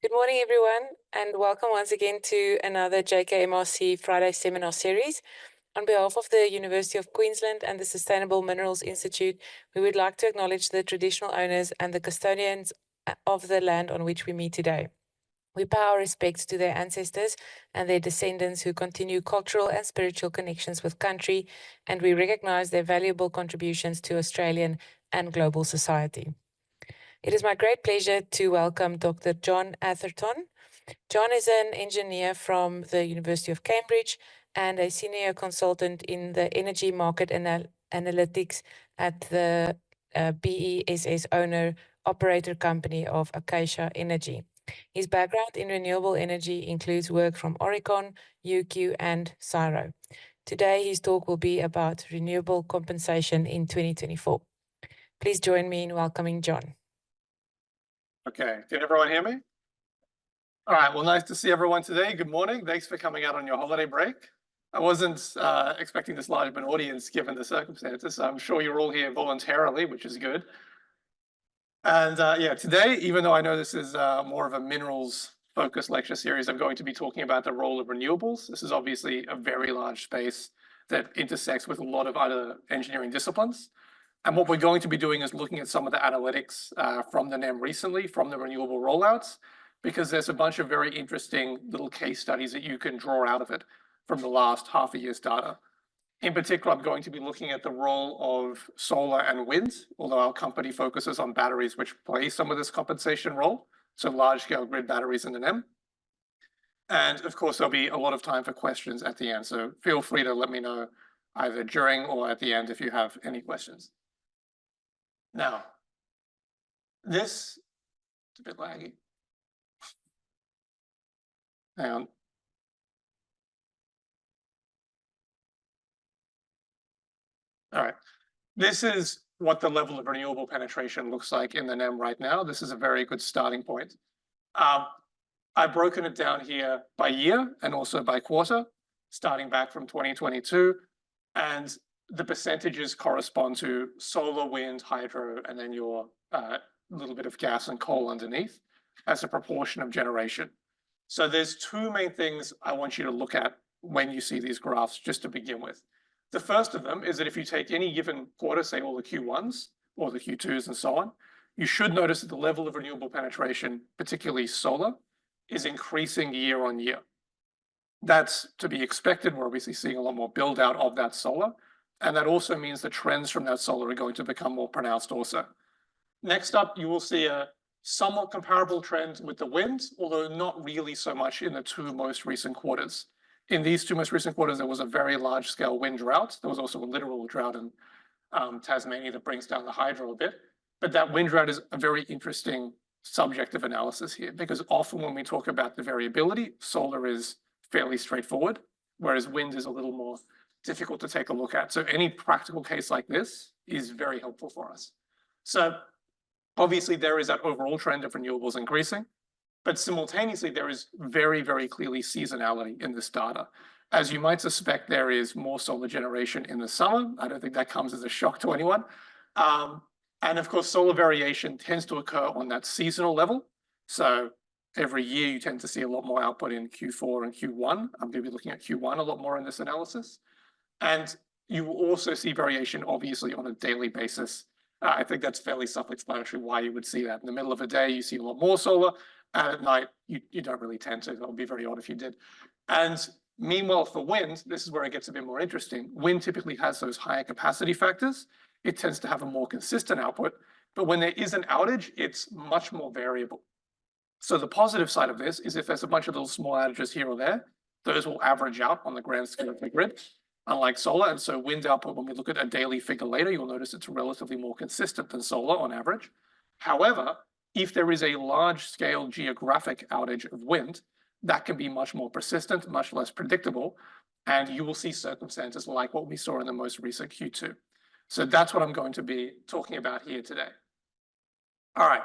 Good morning, everyone, and welcome once again to another JKMRC Friday Seminar series. On behalf of the University of Queensland and the Sustainable Minerals Institute, we would like to acknowledge the traditional owners and the custodians of the land on which we meet today. We pay our respects to their ancestors and their descendants who continue cultural and spiritual connections with country, and we recognize their valuable contributions to Australian and global society. It is my great pleasure to welcome Dr. John Atherton. John is an engineer from the University of Cambridge and a senior consultant in the energy market analytics at the BESS owner-operator company of Akaysha Energy. His background in renewable energy includes work from Aurecon, UQ, and CSIRO. Today, his talk will be about renewable compensation in 2024. Please join me in welcoming John. Okay, can everyone hear me? All right, well, nice to see everyone today. Good morning. Thanks for coming out on your holiday break. I wasn't expecting this large of an audience given the circumstances. I'm sure you're all here voluntarily, which is good. And yeah, today, even though I know this is more of a minerals focused lecture series, I'm going to be talking about the role of renewables. This is obviously a very large space that intersects with a lot of other engineering disciplines. And what we're going to be doing is looking at some of the analytics from the NEM recently, from the renewable rollouts, because there's a bunch of very interesting little case studies that you can draw out of it from the last half a year's data. In particular, I'm going to be looking at the role of solar and wind, although our company focuses on batteries, which play some of this compensation role, so large-scale grid batteries in the NEM. And of course, there'll be a lot of time for questions at the end, so feel free to let me know either during or at the end if you have any questions. Now, this is a bit laggy. Hang on. All right. This is what the level of renewable penetration looks like in the NEM right now. This is a very good starting point. I've broken it down here by year and also by quarter, starting back from 2022. And the percentages correspond to solar, wind, hydro, and then your little bit of gas and coal underneath as a proportion of generation. So there's two main things I want you to look at when you see these graphs, just to begin with. The first of them is that if you take any given quarter, say all the Q1s or the Q2s and so on, you should notice that the level of renewable penetration, particularly solar, is increasing year on year. That's to be expected. We're obviously seeing a lot more build out of that solar. And that also means the trends from that solar are going to become more pronounced also. Next up, you will see a somewhat comparable trend with the wind, although not really so much in the two most recent quarters. In these two most recent quarters, there was a very large scale wind drought. There was also a literal drought in Tasmania that brings down the hydro a bit. But that wind drought is a very interesting subject of analysis here, because often when we talk about the variability, solar is fairly straightforward, whereas wind is a little more difficult to take a look at. So any practical case like this is very helpful for us. So obviously there is that overall trend of renewables increasing, but simultaneously there is very, very clearly seasonality in this data. As you might suspect, there is more solar generation in the summer. I don't think that comes as a shock to anyone. And of course, solar variation tends to occur on that seasonal level. So every year you tend to see a lot more output in Q4 and Q1. I'm going to be looking at Q1 a lot more in this analysis. And you will also see variation, obviously, on a daily basis. I think that's fairly self-explanatory why you would see that. In the middle of a day, you see a lot more solar, and at night, you don't really tend to. That would be very odd if you did. And meanwhile, for wind, this is where it gets a bit more interesting. Wind typically has those higher capacity factors. It tends to have a more consistent output. But when there is an outage, it's much more variable. So the positive side of this is if there's a bunch of little small outages here or there, those will average out on the grand scale of the grid, unlike solar. And so wind output, when we look at a daily figure later, you'll notice it's relatively more consistent than solar on average. However, if there is a large scale geographic outage of wind, that can be much more persistent, much less predictable. And you will see circumstances like what we saw in the most recent Q2. So that's what I'm going to be talking about here today. All right.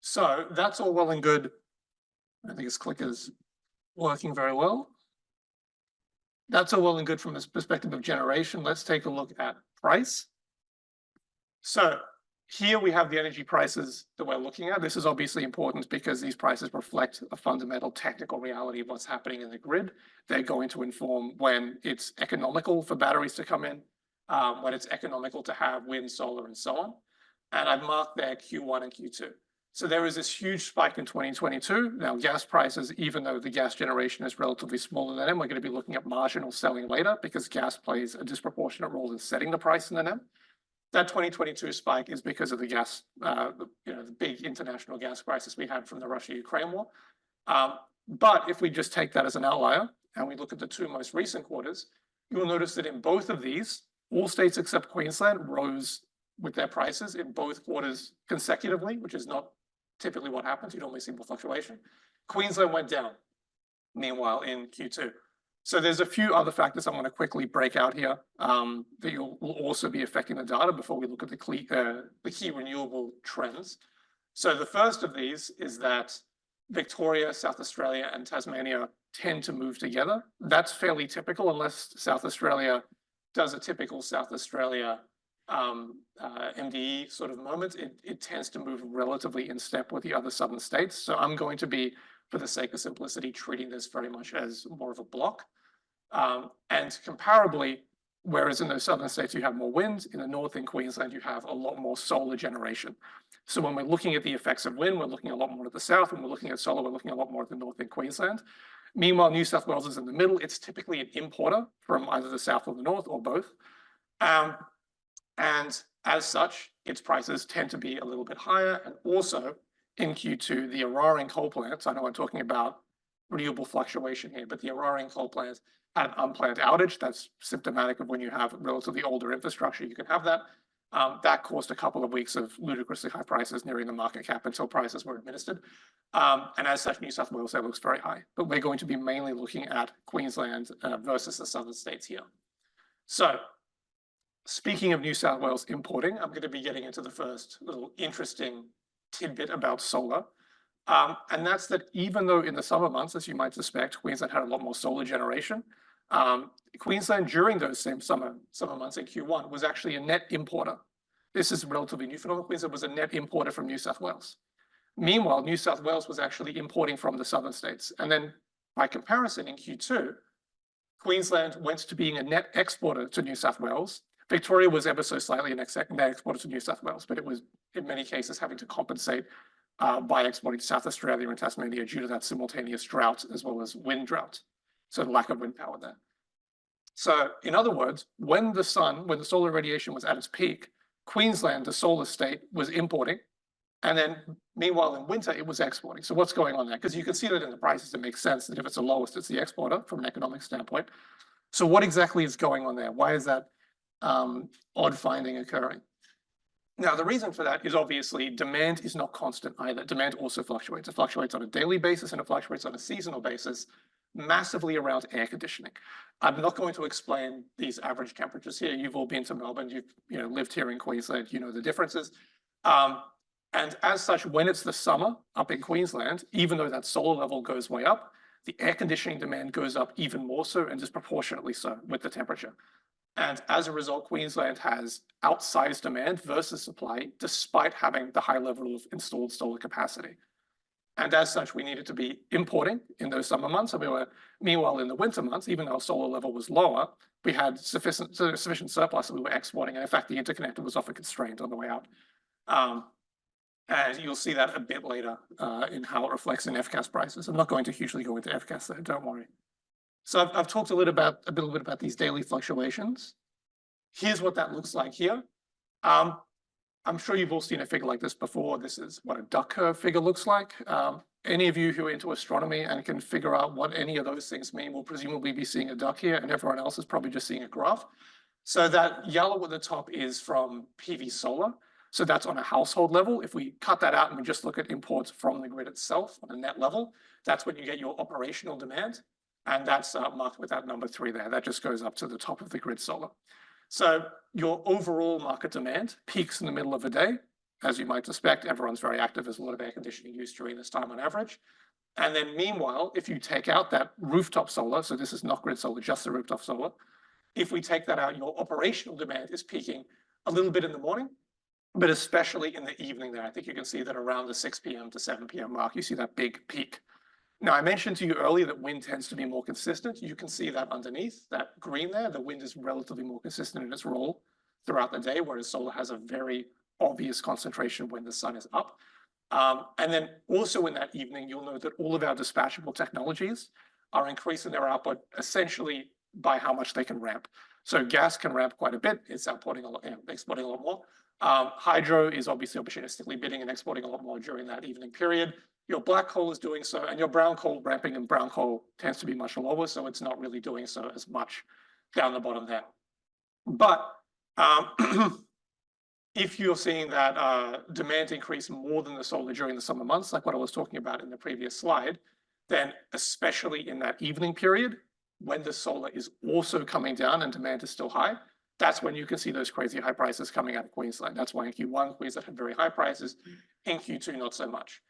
So that's all well and good. I think this clicker's working very well. That's all well and good from this perspective of generation. Let's take a look at price. So Here we have the energy prices that we're looking at. This is obviously important because these prices reflect a fundamental technical reality of what's happening in the grid. They're going to inform when it's economical for batteries to come in, when it's economical to have wind, solar, and so on. And I've marked there Q1 and Q2. So there was this huge spike in 2022. Now gas prices, even though the gas generation is relatively smaller than them, we're going to be looking at marginal selling later because gas plays a disproportionate role in setting the price in the NEM. That 2022 spike is because of the gas, the big international gas crisis we had from the Russia-Ukraine war. But if we just take that as an outlier and we look at the two most recent quarters, you will notice that in both of these, all states except Queensland rose with their prices in both quarters consecutively, which is not typically what happens. You normally see more fluctuation. Queensland went down, meanwhile, in Q2. So there's a few other factors I want to quickly break out here that will also be affecting the data before we look at the key renewable trends. So the first of these is that Victoria, South Australia, and Tasmania tend to move together. That's fairly typical unless South Australia does a typical South Australia MDE sort of moment. It tends to move relatively in step with the other southern states. So I'm going to be, for the sake of simplicity, treating this very much as more of a block. And comparably, whereas in those southern states you have more wind, in the north in Queensland you have a lot more solar generation. So when we're looking at the effects of wind, we're looking a lot more at the south. When we're looking at solar, we're looking a lot more at the north in Queensland. Meanwhile, New South Wales is in the middle. It's typically an importer from either the south or the north or both. And as such, its prices tend to be a little bit higher. And also in Q2, the Aurecon coal plants, I know I'm talking about renewable fluctuation here, but the Aurecon coal plants had an unplanned outage. That's symptomatic of when you have relatively older infrastructure, you can have that. That caused a couple of weeks of ludicrously high prices nearing the market cap until prices were administered. And as such, New South Wales, that looks very high. But we're going to be mainly looking at Queensland versus the southern states here. So speaking of New South Wales importing, I'm going to be getting into the first little interesting tidbit about solar. And that's that even though in the summer months, as you might suspect, Queensland had a lot more solar generation, Queensland during those same summer months in Q1 was actually a net importer. This is a relatively new phenomenon. Queensland was a net importer from New South Wales. Meanwhile, New South Wales was actually importing from the southern states. And then by comparison in Q2, Queensland went to being a net exporter to New South Wales. Victoria was ever so slightly a net exporter to New South Wales, but it was in many cases having to compensate by exporting to South Australia and Tasmania due to that simultaneous drought as well as wind drought. So the lack of wind power there. So in other words, when the solar radiation was at its peak, Queensland, the solar state, was importing. And then meanwhile, in winter, it was exporting. So what's going on there? Because you can see that in the prices, it makes sense that if it's the lowest, it's the exporter from an economic standpoint. So what exactly is going on there? Why is that odd finding occurring? Now, the reason for that is obviously demand is not constant either. Demand also fluctuates. It fluctuates on a daily basis and it fluctuates on a seasonal basis, massively around air conditioning. I'm not going to explain these average temperatures here. You've all been to Melbourne. You've lived here in Queensland. You know the differences. And as such, when it's the summer up in Queensland, even though that solar level goes way up, the air conditioning demand goes up even more so and disproportionately so with the temperature. And as a result, Queensland has outsized demand versus supply, despite having the high level of installed solar capacity. And as such, we needed to be importing in those summer months. And we were, meanwhile, in the winter months, even though our solar level was lower, we had sufficient surplus that we were exporting. And in fact, the interconnector was often constrained on the way out. And you'll see that a bit later in how it reflects in FCAS prices. I'm not going to hugely go into FCAS there, don't worry. So I've talked a little bit about these daily fluctuations. Here's what that looks like here. I'm sure you've all seen a figure like this before. This is what a duck curve figure looks like. Any of you who are into astronomy and can figure out what any of those things mean will presumably be seeing a duck here, and everyone else is probably just seeing a graph. So that yellow at the top is from PV solar. So that's on a household level. If we cut that out and we just look at imports from the grid itself on a net level, that's when you get your operational demand. And that's marked with that number 3 there. That just goes up to the top of the grid solar. So your overall market demand peaks in the middle of the day. As you might suspect, everyone's very active. There's a lot of air conditioning use during this time on average. And then meanwhile, if you take out that rooftop solar, so this is not grid solar, just the rooftop solar. If we take that out, your operational demand is peaking a little bit in the morning but especially in the evening there. I think you can see that around the 6 p.m. to 7 p.m. mark, you see that big peak. Now, I mentioned to you earlier that wind tends to be more consistent. You can see that underneath that green there, the wind is relatively more consistent in its role throughout the day, whereas solar has a very obvious concentration when the sun is up. And then also in that evening, you'll note that all of our dispatchable technologies are increasing their output essentially by how much they can ramp. So gas can ramp quite a bit. It's outputting a lot, exporting a lot more. Hydro is obviously opportunistically bidding and exporting a lot more during that evening period. Your black coal is doing so, and your brown coal ramping, and brown coal tends to be much lower, so it's not really doing so as much down the bottom there. But if you're seeing that demand increase more than the solar during the summer months, like what I was talking about in the previous slide, then especially in that evening period, when the solar is also coming down and demand is still high, that's when you can see those crazy high prices coming out of Queensland. That's why in Q1, Queensland had very high prices. In Q2, not so much.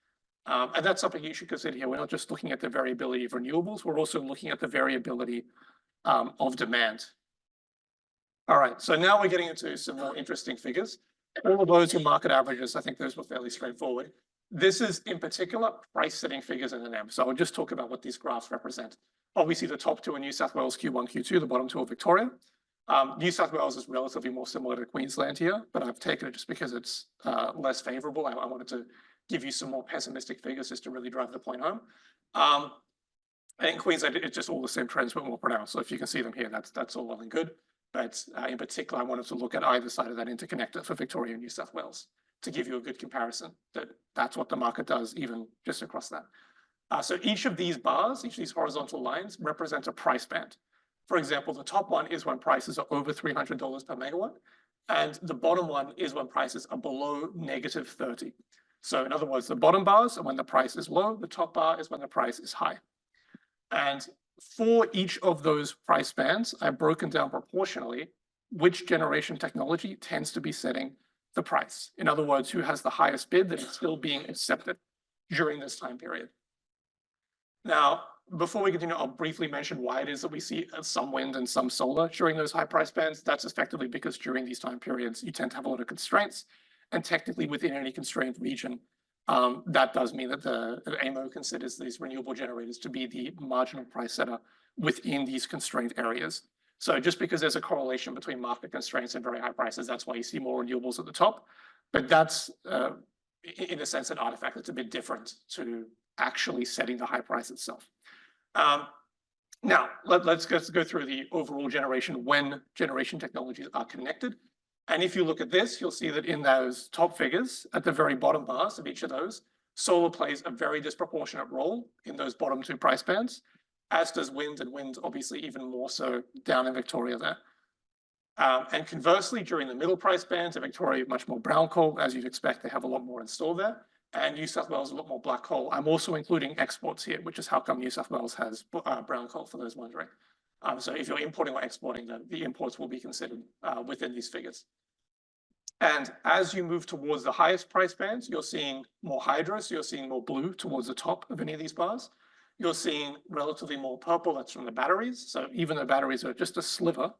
And that's something you should consider here. We're not just looking at the variability of renewables, we're also looking at the variability of demand. All right, so now we're getting into some more interesting figures. All of those are market averages. I think those were fairly straightforward. This is in particular price setting figures in the NEM. So I'll just talk about what these graphs represent. Obviously, the top two are New South Wales Q1, Q2, the bottom two are Victoria. New South Wales is relatively more similar to Queensland here, but I've taken it just because it's less favorable. I wanted to give you some more pessimistic figures just to really drive the point home. And in Queensland, it's just all the same trends, but more pronounced. So if you can see them here, that's all well and good. But in particular, I wanted to look at either side of that interconnector for Victoria and New South Wales to give you a good comparison that that's what the market does, even just across that. So each of these bars, each of these horizontal lines represents a price band. For example, the top one is when prices are over $300 per megawatt, and the bottom one is when prices are below -30. So in other words, the bottom bars are when the price is low, the top bar is when the price is high. And for each of those price bands, I've broken down proportionally which generation technology tends to be setting the price. In other words, who has the highest bid that is still being accepted during this time period. Now, before we continue, I'll briefly mention why it is that we see some wind and some solar during those high price bands. That's effectively because during these time periods, you tend to have a lot of constraints. And technically within any constrained region, that does mean that the AMO considers these renewable generators to be the marginal price setter within these constrained areas. So just because there's a correlation between market constraints and very high prices, that's why you see more renewables at the top. But that's, in a sense, an artifact that's a bit different to actually setting the high price itself. Now, let's go through the overall generation when generation technologies are connected. And if you look at this, you'll see that in those top figures, at the very bottom bars of each of those, solar plays a very disproportionate role in those bottom two price bands, as does wind, and wind obviously even more so down in Victoria there. And conversely, during the middle price bands, in Victoria, much more brown coal, as you'd expect, they have a lot more installed there. And New South Wales, a lot more black coal. I'm also including exports here, which is how come New South Wales has brown coal, for those wondering. So if you're importing or exporting, the imports will be considered within these figures. And as you move towards the highest price bands, you're seeing more hydro, so you're seeing more blue towards the top of any of these bars. You're seeing relatively more purple, that's from the batteries. So even though batteries are just a sliver,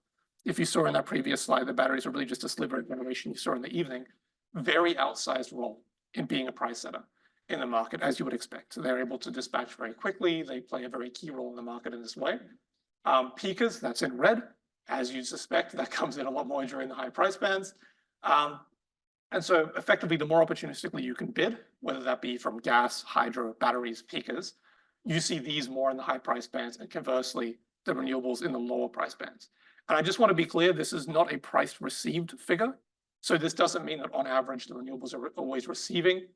if you saw in that previous slide, the batteries are really just a sliver of generation you saw in the evening, very outsized role in being a price setter in the market, as you would expect. So they're able to dispatch very quickly. They play a very key role in the market in this way. Peakers, that's in red. As you'd suspect, that comes in a lot more during the high price bands. And so effectively, the more opportunistically you can bid, whether that be from gas, hydro, batteries, peakers, you see these more in the high price bands, and conversely, the renewables in the lower price bands. And I just want to be clear, this is not a price received figure. So this doesn't mean that on average, the renewables are always receiving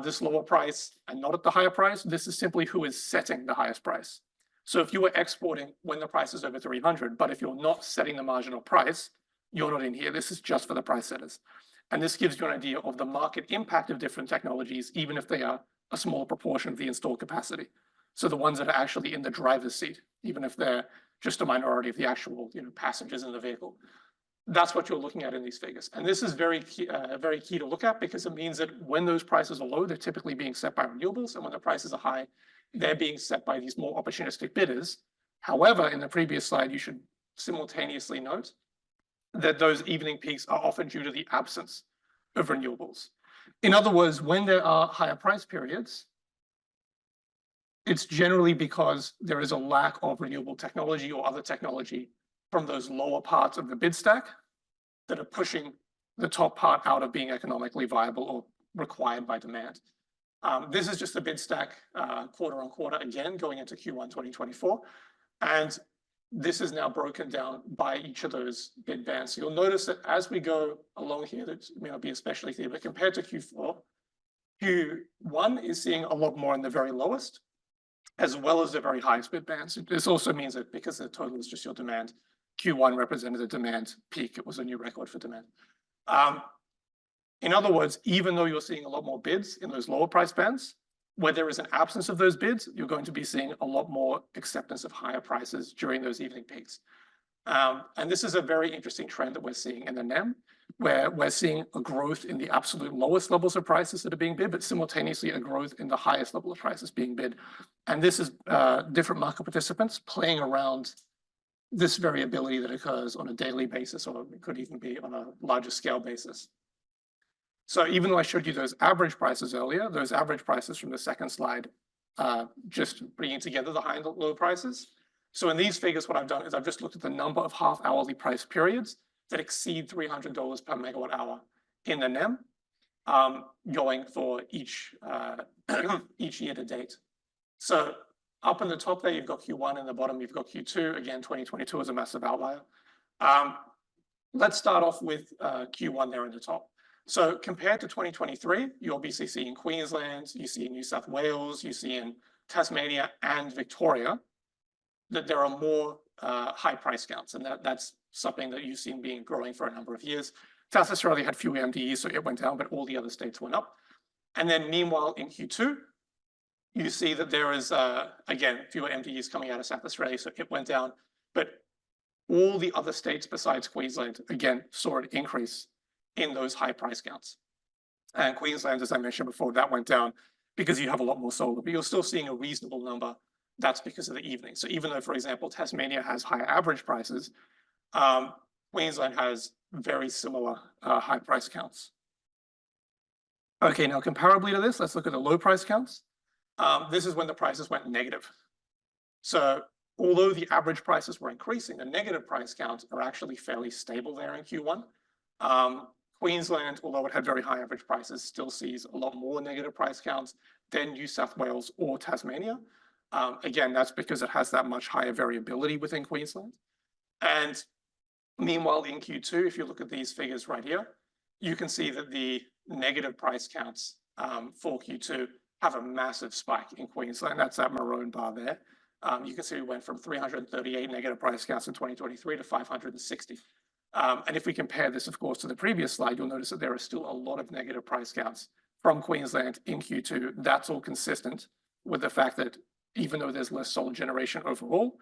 this lower price and not at the higher price. This is simply who is setting the highest price. So if you were exporting when the price is over 300, but if you're not setting the marginal price, you're not in here. This is just for the price setters. And this gives you an idea of the market impact of different technologies, even if they are a small proportion of the installed capacity. So the ones that are actually in the driver's seat, even if they're just a minority of the actual passengers in the vehicle. That's what you're looking at in these figures. And this is very key to look at, because it means that when those prices are low, they're typically being set by renewables. And when the prices are high, they're being set by these more opportunistic bidders. However, in the previous slide, you should simultaneously note that those evening peaks are often due to the absence of renewables. In other words, when there are higher price periods, it's generally because there is a lack of renewable technology or other technology from those lower parts of the bid stack that are pushing the top part out of being economically viable or required by demand. This is just the bid stack quarter on quarter again going into Q1 2024. And this is now broken down by each of those bid bands. So you'll notice that as we go along here, that may not be especially clear, but compared to Q4, Q1 is seeing a lot more in the very lowest, as well as the very highest bid bands. This also means that because the total is just your demand, Q1 represented a demand peak. It was a new record for demand. In other words, even though you're seeing a lot more bids in those lower price bands, where there is an absence of those bids, you're going to be seeing a lot more acceptance of higher prices during those evening peaks. And this is a very interesting trend that we're seeing in the NEM, where we're seeing a growth in the absolute lowest levels of prices that are being bid, but simultaneously a growth in the highest level of prices being bid. And this is different market participants playing around this variability that occurs on a daily basis, or it could even be on a larger scale basis. So even though I showed you those average prices earlier, those average prices from the second slide, just bringing together the high and low prices. So in these figures, what I've done is I've just looked at the number of half-hourly price periods that exceed $300 per megawatt hour in the NEM, going for each year to date. So up in the top there, you've got Q1, in the bottom, you've got Q2. Again, 2022 is a massive outlier. Let's start off with Q1 there in the top. So compared to 2023, you obviously see in Queensland, you see in New South Wales, you see in Tasmania and Victoria that there are more high price counts, and that's something that you've seen being growing for a number of years. South Australia had fewer MDEs, so it went down, but all the other states went up. And then meanwhile, in Q2, you see that there is, again, fewer MDEs coming out of South Australia, so it went down. But all the other states besides Queensland, again, saw an increase in those high price counts. And Queensland, as I mentioned before, that went down because you have a lot more solar, but you're still seeing a reasonable number. That's because of the evening. So even though, for example, Tasmania has higher average prices, Queensland has very similar high price counts. Okay, now comparably to this, let's look at the low price counts. This is when the prices went negative. So although the average prices were increasing, the negative price counts are actually fairly stable there in Q1. Queensland, although it had very high average prices, still sees a lot more negative price counts than New South Wales or Tasmania. Again, that's because it has that much higher variability within Queensland. And meanwhile, in Q2, if you look at these figures right here, you can see that the negative price counts for Q2 have a massive spike in Queensland. That's that maroon bar there. You can see we went from 338 negative price counts in 2023 to 560. And if we compare this, of course, to the previous slide, you'll notice that there are still a lot of negative price counts from Queensland in Q2. That's all consistent with the fact that even though there's less solar generation overall,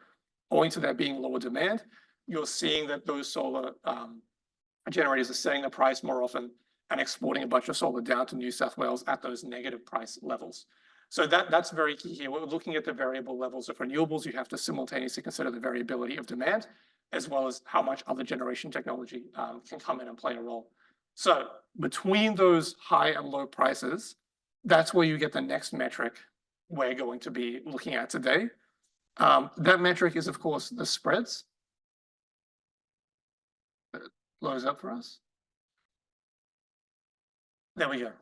owing to there being lower demand, you're seeing that those solar generators are setting the price more often and exporting a bunch of solar down to New South Wales at those negative price levels. So that's very key here. We're looking at the variable levels of renewables. You have to simultaneously consider the variability of demand, as well as how much other generation technology can come in and play a role. So between those high and low prices, that's where you get the next metric we're going to be looking at today. That metric is, of course, the spreads. Loads up for us. There we go.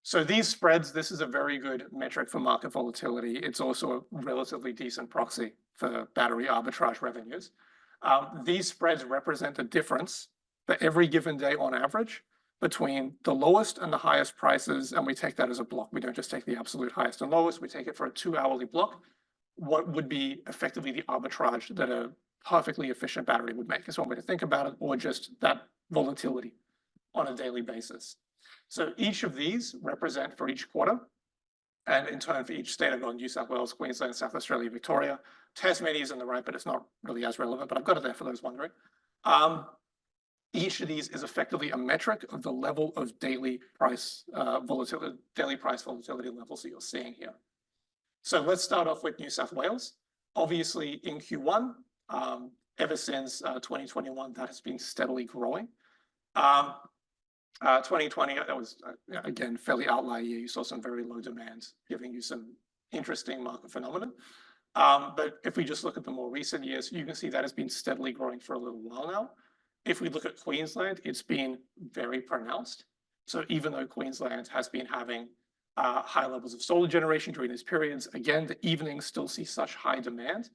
So these spreads, this is a very good metric for market volatility. It's also a relatively decent proxy for battery arbitrage revenues. These spreads represent the difference for every given day on average between the lowest and the highest prices, and we take that as a block. We don't just take the absolute highest and lowest, we take it for a 2-hourly block. What would be effectively the arbitrage that a perfectly efficient battery would make is one way to think about it, or just that volatility on a daily basis. So each of these represent for each quarter, and in turn for each state. I've got New South Wales, Queensland, South Australia, Victoria. Tasmania is on the right, but it's not really as relevant, but I've got it there for those wondering. Each of these is effectively a metric of the level of daily price volatility levels that you're seeing here. So let's start off with New South Wales. Obviously in Q1, ever since 2021, that has been steadily growing. 2020, that was, again, fairly outlier year. You saw some very low demand, giving you some interesting market phenomena. But if we just look at the more recent years, you can see that has been steadily growing for a little while now. If we look at Queensland, it's been very pronounced. So even though Queensland has been having high levels of solar generation during these periods, again, the evenings still see such high demand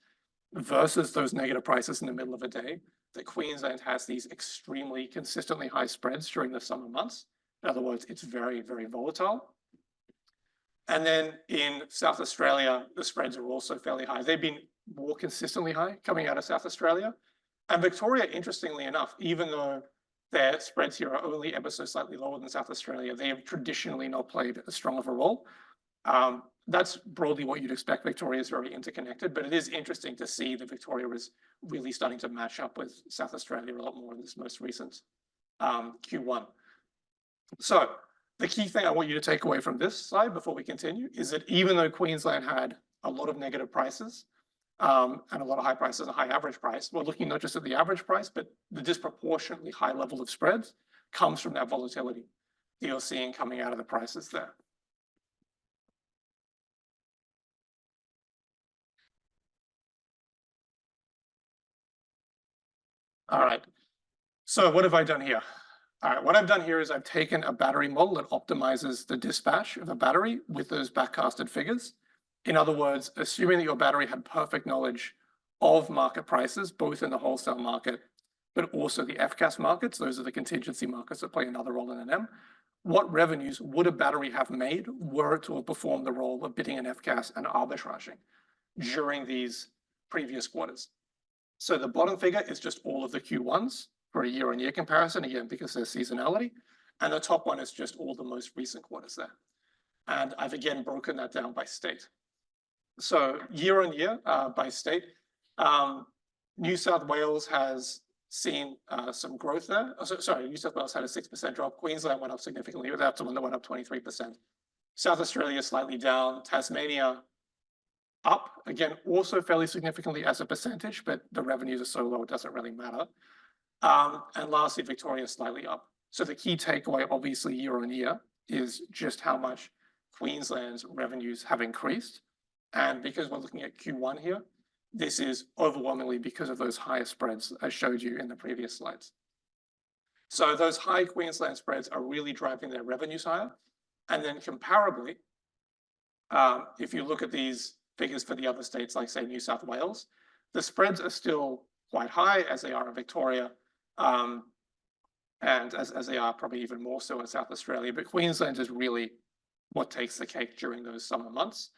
versus those negative prices in the middle of the day, that Queensland has these extremely consistently high spreads during the summer months. In other words, it's very, very volatile. And then in South Australia, the spreads are also fairly high. They've been more consistently high coming out of South Australia. And Victoria, interestingly enough, even though their spreads here are only ever so slightly lower than South Australia, they have traditionally not played as strong of a role. That's broadly what you'd expect. Victoria is very interconnected, but it is interesting to see that Victoria is really starting to match up with South Australia a lot more in this most recent Q1. So the key thing I want you to take away from this slide before we continue is that even though Queensland had a lot of negative prices and a lot of high prices and a high average price, we're looking not just at the average price, but the disproportionately high level of spreads comes from that volatility that you're seeing coming out of the prices there. All right, so what have I done here? All right, what I've done here is I've taken a battery model that optimizes the dispatch of a battery with those backcasted figures. In other words, assuming that your battery had perfect knowledge of market prices, both in the wholesale market, but also the FCAS markets, those are the contingency markets that play another role in NM. What revenues would a battery have made were it to have performed the role of bidding an FCAS and arbitraging during these previous quarters? So the bottom figure is just all of the Q1s for a year-on-year comparison, again, because there's seasonality. And the top one is just all the most recent quarters there. And I've again broken that down by state. So year-on-year by state, New South Wales has seen some growth there. Oh, sorry, New South Wales had a 6% drop. Queensland went up significantly. That's the one that went up 23%. South Australia slightly down. Tasmania up, again, also fairly significantly as a percentage, but the revenues are so low, it doesn't really matter. And lastly, Victoria slightly up. So the key takeaway, obviously, year on year is just how much Queensland's revenues have increased. And because we're looking at Q1 here, this is overwhelmingly because of those higher spreads I showed you in the previous slides. So those high Queensland spreads are really driving their revenues higher. And then comparably, if you look at these figures for the other states, like say New South Wales, the spreads are still quite high as they are in Victoria, and as they are probably even more so in South Australia. But Queensland is really what takes the cake during those summer months,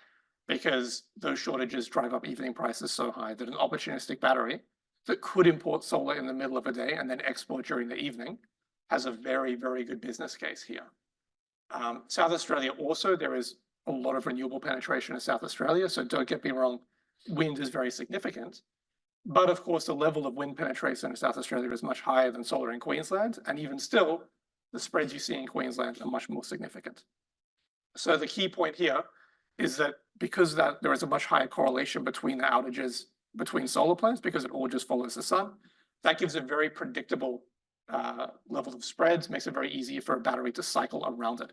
because those shortages drive up evening prices so high that an opportunistic battery that could import solar in the middle of a day and then export during the evening has a very, very good business case here. South Australia also, there is a lot of renewable penetration in South Australia. So don't get me wrong, wind is very significant. But of course, the level of wind penetration in South Australia is much higher than solar in Queensland. And even still, the spreads you see in Queensland are much more significant. So the key point here is that because that there is a much higher correlation between the outages between solar plants, because it all just follows the sun, that gives a very predictable level of spreads, makes it very easy for a battery to cycle around it.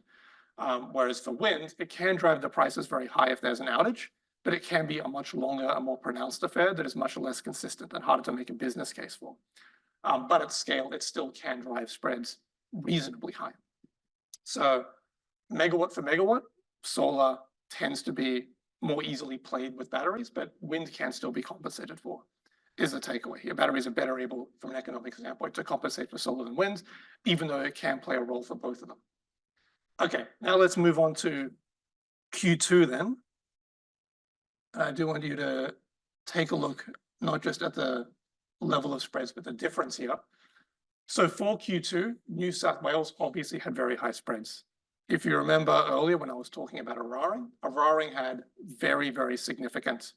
Whereas for wind, it can drive the prices very high if there's an outage, but it can be a much longer, a more pronounced affair that is much less consistent and harder to make a business case for. But at scale, it still can drive spreads reasonably high. So megawatt for megawatt, solar tends to be more easily played with batteries, but wind can still be compensated for, is the takeaway here. Batteries are better able, from an economic standpoint, to compensate for solar than wind, even though it can play a role for both of them. Okay, now let's move on to Q2 then. I do want you to take a look, not just at the level of spreads, but the difference here. So for Q2, New South Wales obviously had very high spreads. If you remember earlier when I was talking about Aurecon had very, very significant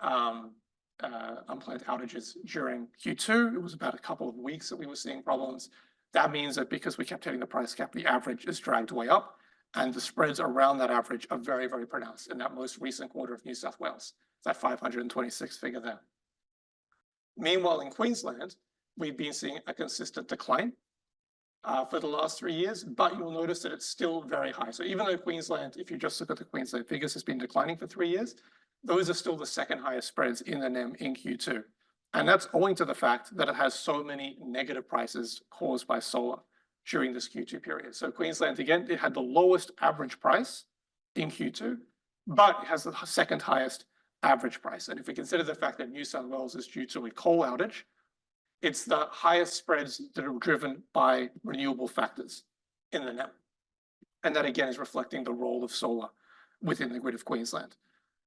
unplanned outages during Q2. It was about a couple of weeks that we were seeing problems. That means that because we kept hitting the price cap, the average is dragged way up, and the spreads around that average are very, very pronounced in that most recent quarter of New South Wales, that 526 figure there. Meanwhile, in Queensland, we've been seeing a consistent decline. for the last 3 years, but you'll notice that it's still very high. So even though Queensland, if you just look at the Queensland figures, has been declining for 3 years, those are still the second highest spreads in the NEM in Q2. And that's owing to the fact that it has so many negative prices caused by solar during this Q2 period. So Queensland, again, it had the lowest average price in Q2, but it has the second highest average price. And if we consider the fact that New South Wales is due to a coal outage, it's the highest spreads that are driven by renewable factors in the NEM. And that again is reflecting the role of solar within the grid of Queensland.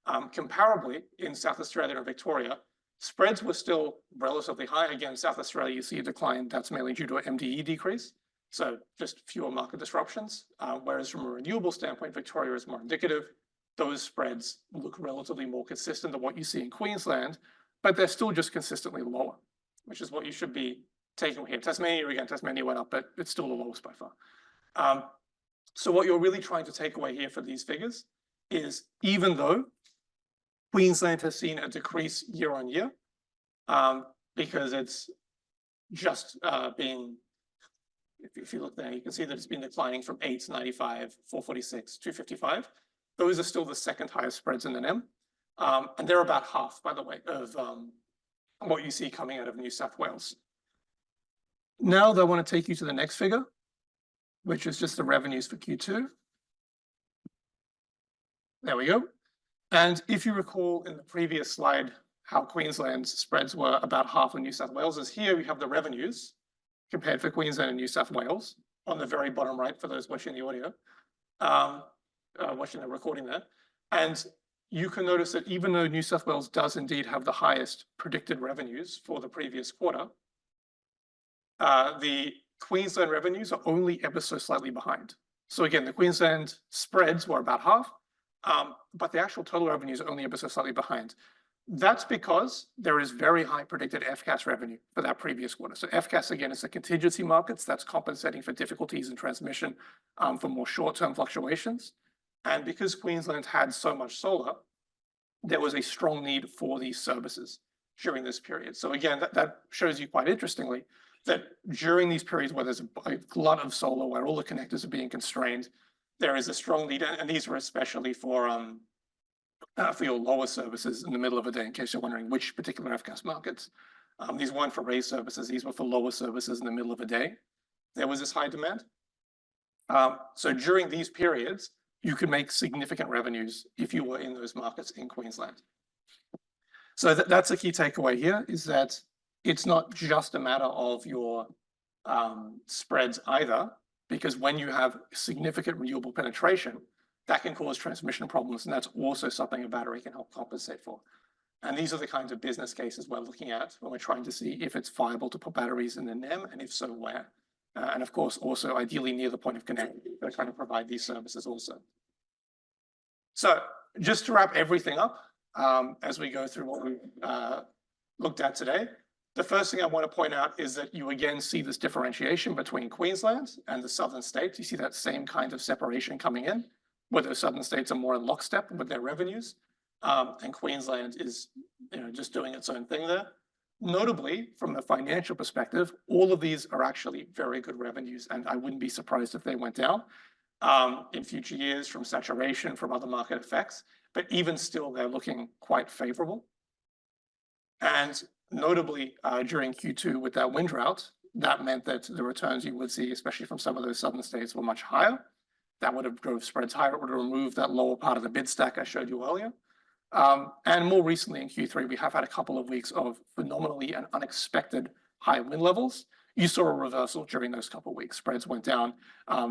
Comparably, in South Australia and Victoria, spreads were still relatively high. Again, South Australia, you see a decline. That's mainly due to an MDE decrease. So just fewer market disruptions. Whereas from a renewable standpoint, Victoria is more indicative. Those spreads look relatively more consistent than what you see in Queensland, but they're still just consistently lower, which is what you should be taking here. Tasmania, again, Tasmania went up, but it's still the lowest by far. So what you're really trying to take away here for these figures is, even though Queensland has seen a decrease year on year, because it's just been, if you look there, you can see that it's been declining from 895, 446, 255. Those are still the second highest spreads in the NEM. And they're about half, by the way, of what you see coming out of New South Wales. Now I want to take you to the next figure, which is just the revenues for Q2. There we go. And if you recall in the previous slide how Queensland's spreads were about half of New South Wales's, here we have the revenues compared for Queensland and New South Wales on the very bottom right for those watching the audio, watching the recording there. And you can notice that even though New South Wales does indeed have the highest predicted revenues for the previous quarter, the Queensland revenues are only ever so slightly behind. So again, the Queensland spreads were about half, but the actual total revenues are only ever so slightly behind. That's because there is very high predicted FCAS revenue for that previous quarter. So FCAS, again, is the contingency markets that's compensating for difficulties in transmission for more short-term fluctuations. And because Queensland had so much solar, there was a strong need for these services during this period. So again, that shows you quite interestingly that during these periods where there's a glut of solar, where all the connectors are being constrained, there is a strong need, and these were especially for your lower services in the middle of a day, in case you're wondering which particular FCAS markets. These weren't for raised services, these were for lower services in the middle of a day. There was this high demand. So during these periods, you could make significant revenues if you were in those markets in Queensland. So that's a key takeaway here, is that it's not just a matter of your spreads either, because when you have significant renewable penetration, that can cause transmission problems, and that's also something a battery can help compensate for. And these are the kinds of business cases we're looking at when we're trying to see if it's viable to put batteries in the NEM, and if so, where. And of course, also ideally near the point of connect, they're trying to provide these services also. So just to wrap everything up, as we go through what we looked at today, the first thing I want to point out is that you again see this differentiation between Queensland and the southern states. You see that same kind of separation coming in, where the southern states are more in lockstep with their revenues, and Queensland is, just doing its own thing there. Notably, from a financial perspective, all of these are actually very good revenues, and I wouldn't be surprised if they went down in future years from saturation, from other market effects, but even still, they're looking quite favorable. And notably, during Q2 with that wind drought, that meant that the returns you would see, especially from some of those southern states, were much higher. That would have drove spreads higher. It would have removed that lower part of the bid stack I showed you earlier. And more recently in Q3, we have had a couple of weeks of phenomenally and unexpected high wind levels. You saw a reversal during those couple of weeks. Spreads went down,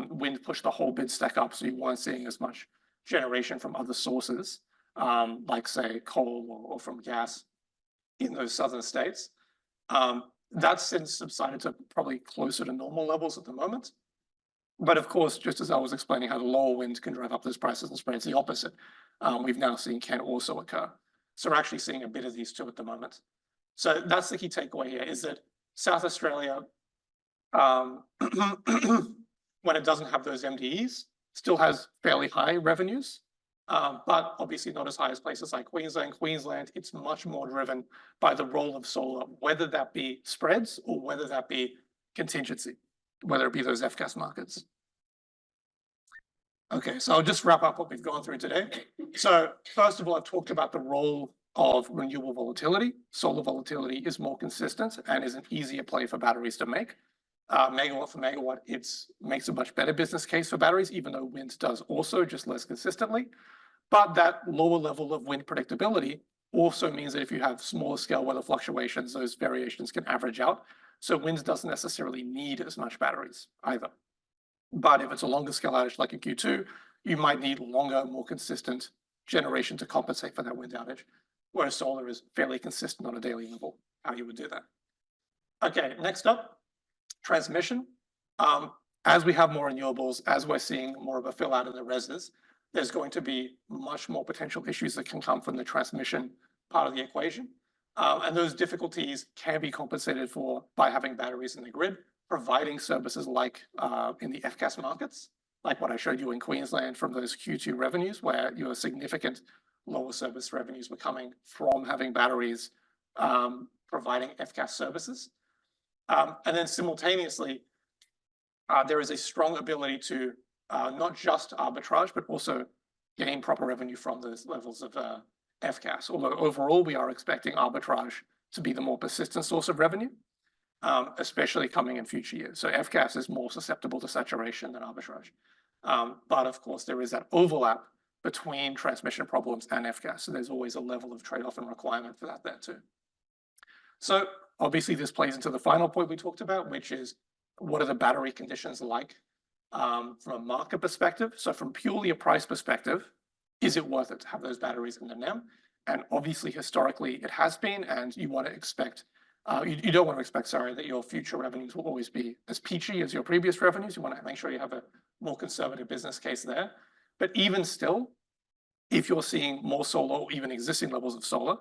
wind pushed the whole bid stack up, so you weren't seeing as much generation from other sources, like say coal or from gas in those southern states. That's since subsided to probably closer to normal levels at the moment. But of course, just as I was explaining how the lower wind can drive up those prices and spreads, the opposite, we've now seen can also occur. So we're actually seeing a bit of these two at the moment. So that's the key takeaway here, is that South Australia, when it doesn't have those MDEs, still has fairly high revenues, but obviously not as high as places like Queensland. Queensland, it's much more driven by the role of solar, whether that be spreads or whether that be contingency. whether it be those F-gas markets. Okay, so I'll just wrap up what we've gone through today. So first of all, I've talked about the role of renewable volatility. Solar volatility is more consistent and is an easier play for batteries to make. Megawatt for megawatt, it makes a much better business case for batteries, even though wind does also, just less consistently. But that lower level of wind predictability also means that if you have smaller scale weather fluctuations, those variations can average out. So wind doesn't necessarily need as much batteries either. But if it's a longer scale outage like in Q2, you might need longer, more consistent generation to compensate for that wind outage, whereas solar is fairly consistent on a daily level, how you would do that. Okay, next up, transmission. As we have more renewables, as we're seeing more of a fill out in the reses, there's going to be much more potential issues that can come from the transmission part of the equation. And those difficulties can be compensated for by having batteries in the grid, providing services like in the F-gas markets, like what I showed you in Queensland from those Q2 revenues, where your significant lower service revenues were coming from having batteries providing F-gas services. And then simultaneously, there is a strong ability to not just arbitrage, but also gain proper revenue from those levels of F-gas. Although overall, we are expecting arbitrage to be the more persistent source of revenue, especially coming in future years. So F-gas is more susceptible to saturation than arbitrage. But of course, there is that overlap between transmission problems and F-gas. So there's always a level of trade-off and requirement for that there too. So obviously this plays into the final point we talked about, which is what are the battery conditions like from a market perspective? So from purely a price perspective, is it worth it to have those batteries in the NEM? And obviously historically it has been, and you want to expect you don't want to expect, sorry, that your future revenues will always be as peachy as your previous revenues. You want to make sure you have a more conservative business case there. But even still, if you're seeing more solar or even existing levels of solar,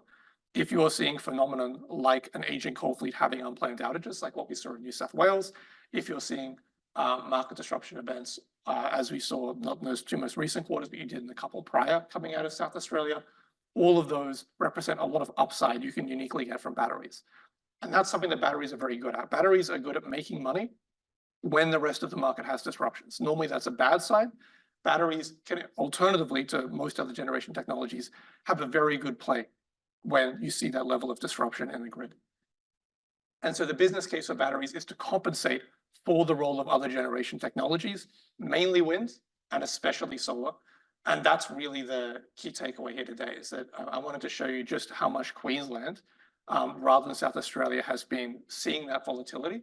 if you're seeing phenomenon like an aging coal fleet having unplanned outages, like what we saw in New South Wales, if you're seeing market disruption events, as we saw not in those two most recent quarters, but you did in the couple prior coming out of South Australia, all of those represent a lot of upside you can uniquely get from batteries. And that's something that batteries are very good at. Batteries are good at making money when the rest of the market has disruptions. Normally that's a bad sign. Batteries can, alternatively to most other generation technologies, have a very good play when you see that level of disruption in the grid. And so the business case for batteries is to compensate for the role of other generation technologies, mainly wind and especially solar. And that's really the key takeaway here today, is that I wanted to show you just how much Queensland, rather than South Australia, has been seeing that volatility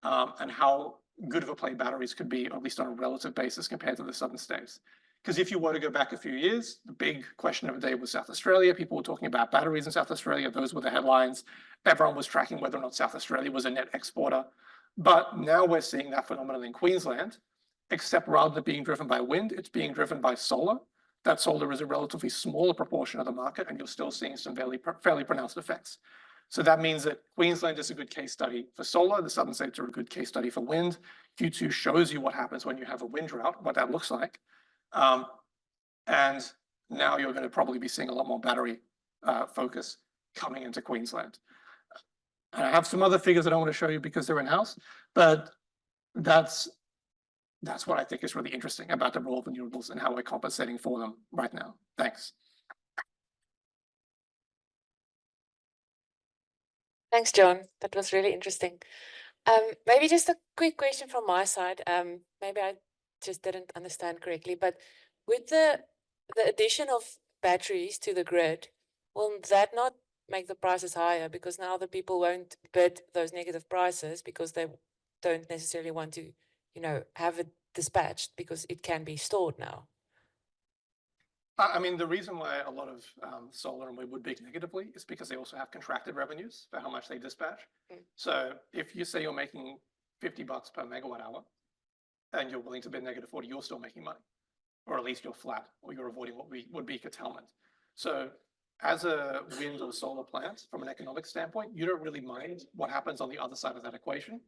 and how good of a play batteries could be, at least on a relative basis compared to the southern states. Because if you were to go back a few years, the big question of the day was South Australia. People were talking about batteries in South Australia. Those were the headlines. Everyone was tracking whether or not South Australia was a net exporter. But now we're seeing that phenomenon in Queensland, except rather than being driven by wind, it's being driven by solar. That solar is a relatively smaller proportion of the market, and you're still seeing some fairly pronounced effects. So that means that Queensland is a good case study for solar. The southern states are a good case study for wind. Q2 shows you what happens when you have a wind drought, what that looks like. And now you're going to probably be seeing a lot more battery focus coming into Queensland. And I have some other figures I don't want to show you because they're in-house, but that's what I think is really interesting about the role of renewables and how we're compensating for them right now. Thanks. Thanks, John. That was really interesting. Maybe just a quick question from my side. Maybe I just didn't understand correctly, but with the addition of batteries to the grid, will that not make the prices higher? Because now the people won't bid those negative prices because they don't necessarily want to, have it dispatched because it can be stored now. I mean, the reason why a lot of solar and wind would bid negatively is because they also have contracted revenues for how much they dispatch. So if you say you're making $50 per megawatt hour and you're willing to bid -40, you're still making money, or at least you're flat, or you're avoiding what would be curtailment. So as a wind or solar plant, from an economic standpoint, you don't really mind what happens on the other side of that equation.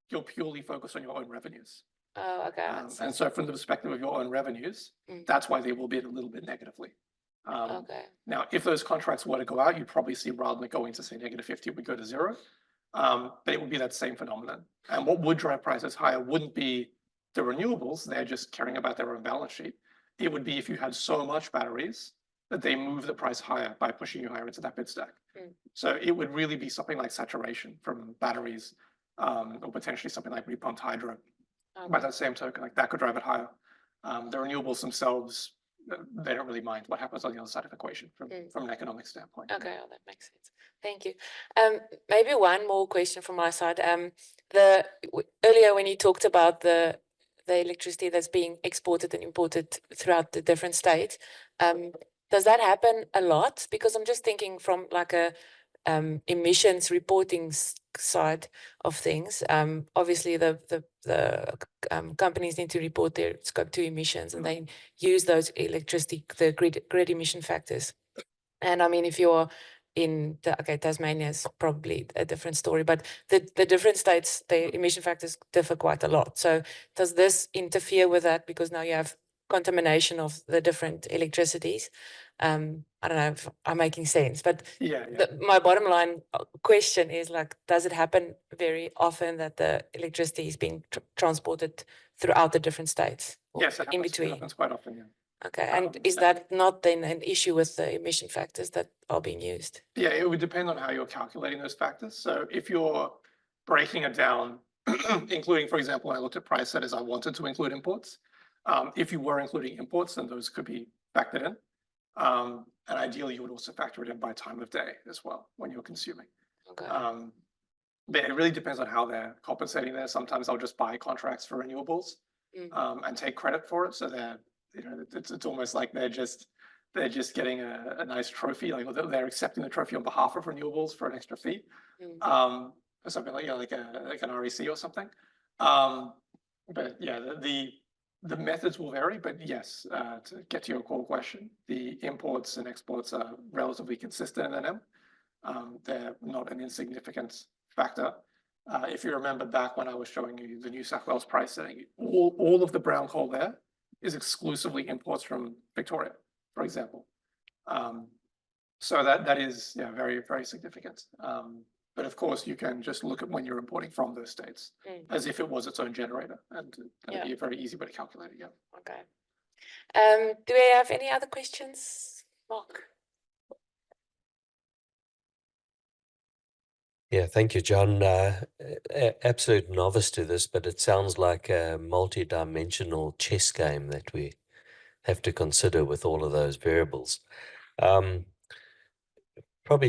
You'll purely focus on your own revenues. Oh, okay. And so from the perspective of your own revenues, that's why they will bid a little bit negatively. Okay. Now, if those contracts were to go out, you'd probably see rather than going to say -50, it would go to 0. But it would be that same phenomenon. And what would drive prices higher wouldn't be the renewables, they're just caring about their own balance sheet. It would be if you had so much batteries that they move the price higher by pushing you higher into that bid stack. So it would really be something like saturation from batteries, or potentially something like repumped hydro. By that same token, like that could drive it higher. The renewables themselves, they don't really mind what happens on the other side of the equation from an economic standpoint. Okay, well, that makes sense. Thank you. Maybe one more question from my side. Earlier when you talked about the electricity that's being exported and imported throughout the different states, does that happen a lot? Because I'm just thinking from like a emissions reporting side of things. Obviously, the companies need to report their scope 2 emissions, and they use those electricity, the grid emission factors. And I mean, if you're in Tasmania is probably a different story, but the different states, the emission factors differ quite a lot. So does this interfere with that? Because now you have contamination of the different electricities. I don't know if I'm making sense, but my bottom line question is like, does it happen very often that the electricity is being transported throughout the different states? Yes, it happens quite often, yeah. Okay, and is that not then an issue with the emission factors that are being used? Yeah, it would depend on how you're calculating those factors. So if you're breaking it down, including, for example, when I looked at price setters, I wanted to include imports. If you were including imports, then those could be factored in. And ideally, you would also factor it in by time of day as well when you're consuming. Okay. But it really depends on how they're compensating there. Sometimes I'll just buy contracts for renewables and take credit for it. So they're, it's almost like they're just getting a nice trophy, like they're accepting the trophy on behalf of renewables for an extra fee, or something like like an REC or something. But yeah, the methods will vary. But yes, to get to your core question, the imports and exports are relatively consistent in NM. They're not an insignificant factor. If you remember back when I was showing you the New South Wales price setting, all of the brown coal there is exclusively imports from Victoria, for example. So that is very, very significant. But of course, you can just look at when you're importing from those states as if it was its own generator, and that'd be a very easy way to calculate it. Yeah. Okay. Do we have any other questions, Mark? Yeah, thank you, John. Absolute novice to this, but it sounds like a multi-dimensional chess game that we have to consider with all of those variables. Probably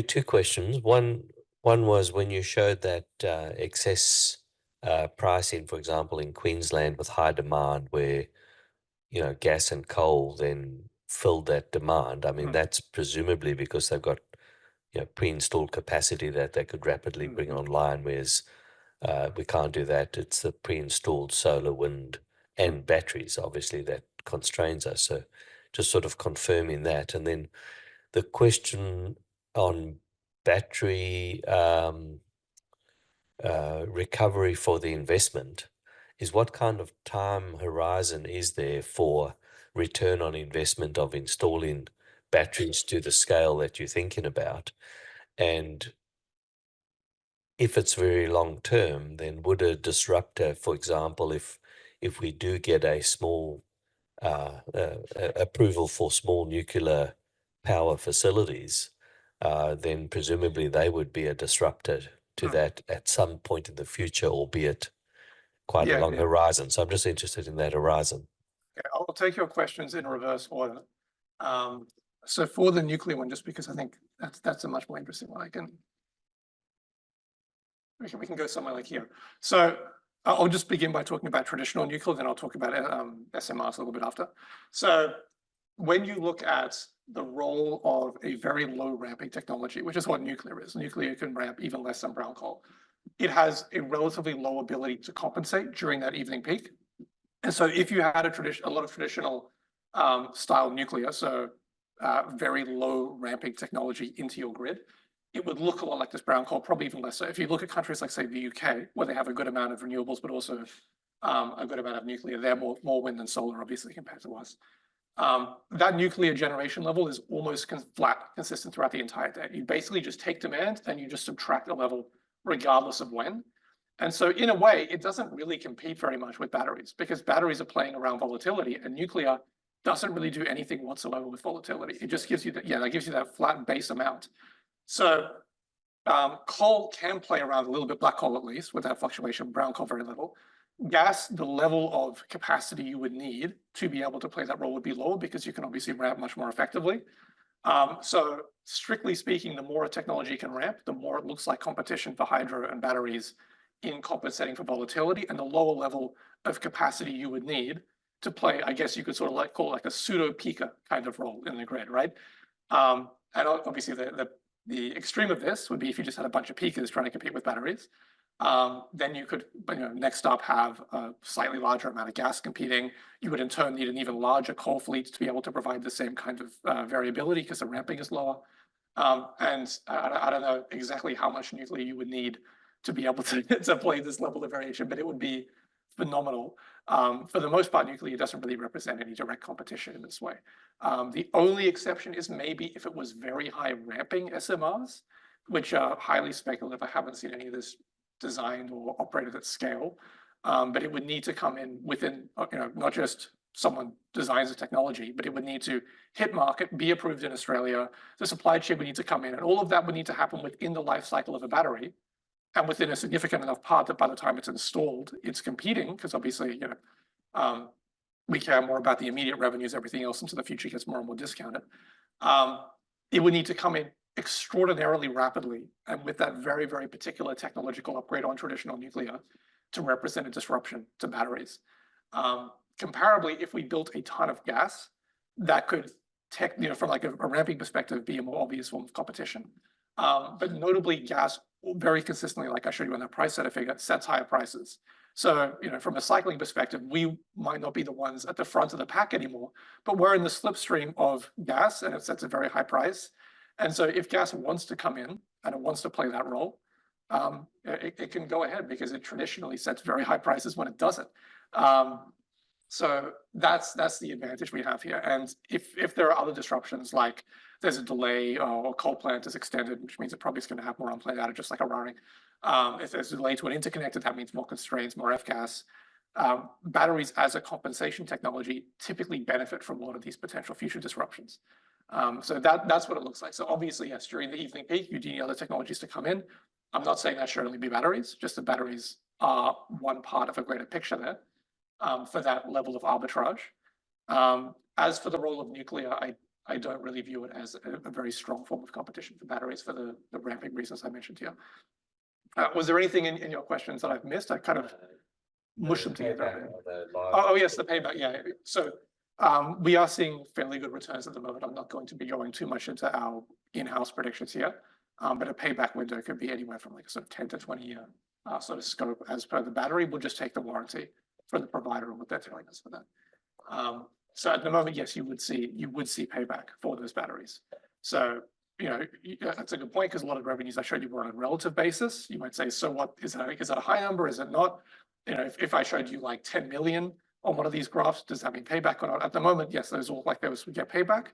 two questions. One was when you showed that excess pricing, for example, in Queensland with high demand, where gas and coal then filled that demand. I mean, that's presumably because they've got pre-installed capacity that they could rapidly bring online, whereas we can't do that. It's the pre-installed solar, wind, and batteries, obviously, that constrains us. So just sort of confirming that. And then the question on battery recovery for the investment is, what kind of time horizon is there for return on investment of installing batteries to the scale that you're thinking about? And if it's very long term, then would a disruptor, for example, if we do get a small approval for small nuclear power facilities, then presumably they would be a disruptor to that at some point in the future, albeit quite a long horizon. So I'm just interested in that horizon. Okay, I'll take your questions in reverse order. So for the nuclear one, just because I think that's a much more interesting one, we can go somewhere like here. So I'll just begin by talking about traditional nuclear, then I'll talk about SMRs a little bit after. So when you look at the role of a very low ramping technology, which is what nuclear is, nuclear can ramp even less than brown coal. It has a relatively low ability to compensate during that evening peak. And so if you had a lot of traditional style nuclear, so very low ramping technology into your grid, it would look a lot like this brown coal, probably even less so. If you look at countries like, say, the UK, where they have a good amount of renewables, but also a good amount of nuclear, they're more wind than solar, obviously, compared to us. That nuclear generation level is almost flat, consistent throughout the entire day. You basically just take demand and you just subtract the level regardless of when. And so in a way, it doesn't really compete very much with batteries because batteries are playing around volatility and nuclear doesn't really do anything whatsoever with volatility. It just gives you that, that gives you that flat base amount. So coal can play around a little bit, black coal at least, with that fluctuation, brown coal very little. Gas, the level of capacity you would need to be able to play that role would be lower because you can obviously ramp much more effectively. So strictly speaking, the more a technology can ramp, the more it looks like competition for hydro and batteries in compensating for volatility, and the lower level of capacity you would need to play, I guess you could sort of like call it like a pseudo peaker kind of role in the grid, right? And obviously the extreme of this would be if you just had a bunch of peakers trying to compete with batteries. Then you could, next up have a slightly larger amount of gas competing. You would in turn need an even larger coal fleet to be able to provide the same kind of variability because the ramping is lower. And I don't know exactly how much nuclear you would need to be able to play this level of variation, but it would be phenomenal. For the most part, nuclear doesn't really represent any direct competition in this way. The only exception is maybe if it was very high ramping SMRs, which are highly speculative. I haven't seen any of this designed or operated at scale, but it would need to come in within, not just someone designs the technology, but it would need to hit market, be approved in Australia. The supply chain would need to come in, and all of that would need to happen within the life cycle of a battery, and within a significant enough part that by the time it's installed, it's competing, because obviously, we care more about the immediate revenues, everything else into the future gets more and more discounted. It would need to come in extraordinarily rapidly, and with that very, very particular technological upgrade on traditional nuclear to represent a disruption to batteries. Comparably, if we built a ton of gas, that could, from like a ramping perspective, be a more obvious form of competition. But notably, gas very consistently, like I showed you on that price setter figure, sets higher prices. So, from a cycling perspective, we might not be the ones at the front of the pack anymore, but we're in the slipstream of gas, and it sets a very high price. And so if gas wants to come in and it wants to play that role, it can go ahead because it traditionally sets very high prices when it doesn't. So that's the advantage we have here. And if there are other disruptions, like there's a delay or a coal plant is extended, which means it probably is going to have more unplanned outage, just like a roaring. If there's a delay to an interconnected, that means more constraints, more F-gas. Batteries as a compensation technology typically benefit from a lot of these potential future disruptions. So that's what it looks like. So obviously, yes, during the evening peak, you do need other technologies to come in. I'm not saying that should only be batteries, just the batteries are one part of a greater picture there for that level of arbitrage. As for the role of nuclear, I don't really view it as a very strong form of competition for batteries for the ramping reasons I mentioned here. Was there anything in your questions that I've missed? I kind of mushed them together. Oh, yes, the payback. Yeah. So we are seeing fairly good returns at the moment. I'm not going to be going too much into our in-house predictions here, but a payback window could be anywhere from like a sort of 10 to 20 year sort of scope as per the battery. We'll just take the warranty for the provider and what they're telling us for that. So at the moment, yes, you would see payback for those batteries. So, that's a good point because a lot of revenues I showed you were on a relative basis. You might say, so what is that a high number? Is it not? If I showed you like 10 million on one of these graphs, does that mean payback or not? At the moment, yes, those all like those would get payback,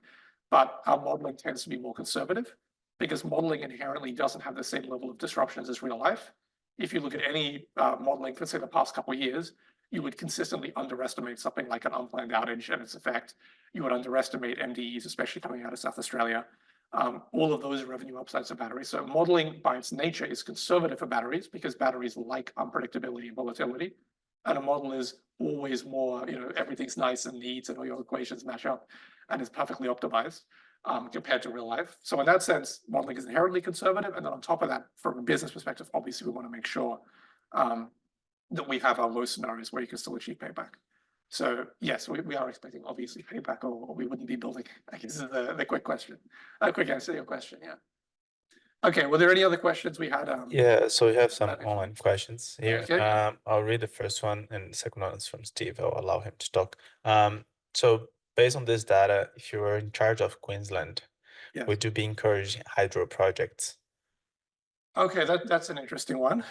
but our modeling tends to be more conservative because modeling inherently doesn't have the same level of disruptions as real life. If you look at any modeling for say the past couple of years, you would consistently underestimate something like an unplanned outage and its effect. You would underestimate MDEs, especially coming out of South Australia. All of those are revenue upsides of batteries. So modeling by its nature is conservative for batteries because batteries like unpredictability and volatility. And a model is always more, everything's nice and neat and all your equations match up and it's perfectly optimized compared to real life. So in that sense, modeling is inherently conservative. And then on top of that, from a business perspective, obviously we want to make sure that we have our low scenarios where you can still achieve payback. So yes, we are expecting obviously payback or we wouldn't be building, I guess is the quick question, quick answer to your question, yeah. Okay, were there any other questions we had? Yeah, so we have some online questions here. Okay. I'll read the first one and the second one is from Steve. I'll allow him to talk. So based on this data, if you were in charge of Queensland, Yes. would you be encouraging hydro projects? Okay, that's an interesting one.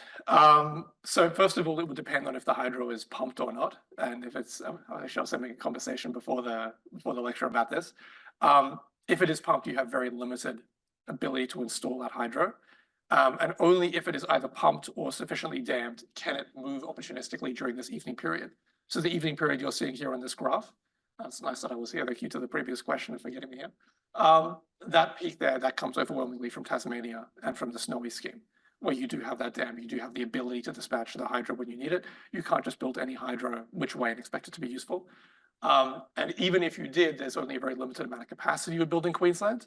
So first of all, it would depend on if the hydro is pumped or not, and if it's. I shall say make a conversation before the lecture about this. If it is pumped, you have very limited ability to install that hydro. And only if it is either pumped or sufficiently dammed can it move opportunistically during this evening period. So the evening period you're seeing here on this graph, it's nice that I was here, thank you to the previous question for getting me here. That peak there, that comes overwhelmingly from Tasmania and from the Snowy scheme, where you do have that dam, you do have the ability to dispatch the hydro when you need it. You can't just build any hydro which way and expect it to be useful. And even if you did, there's only a very limited amount of capacity you would build in Queensland.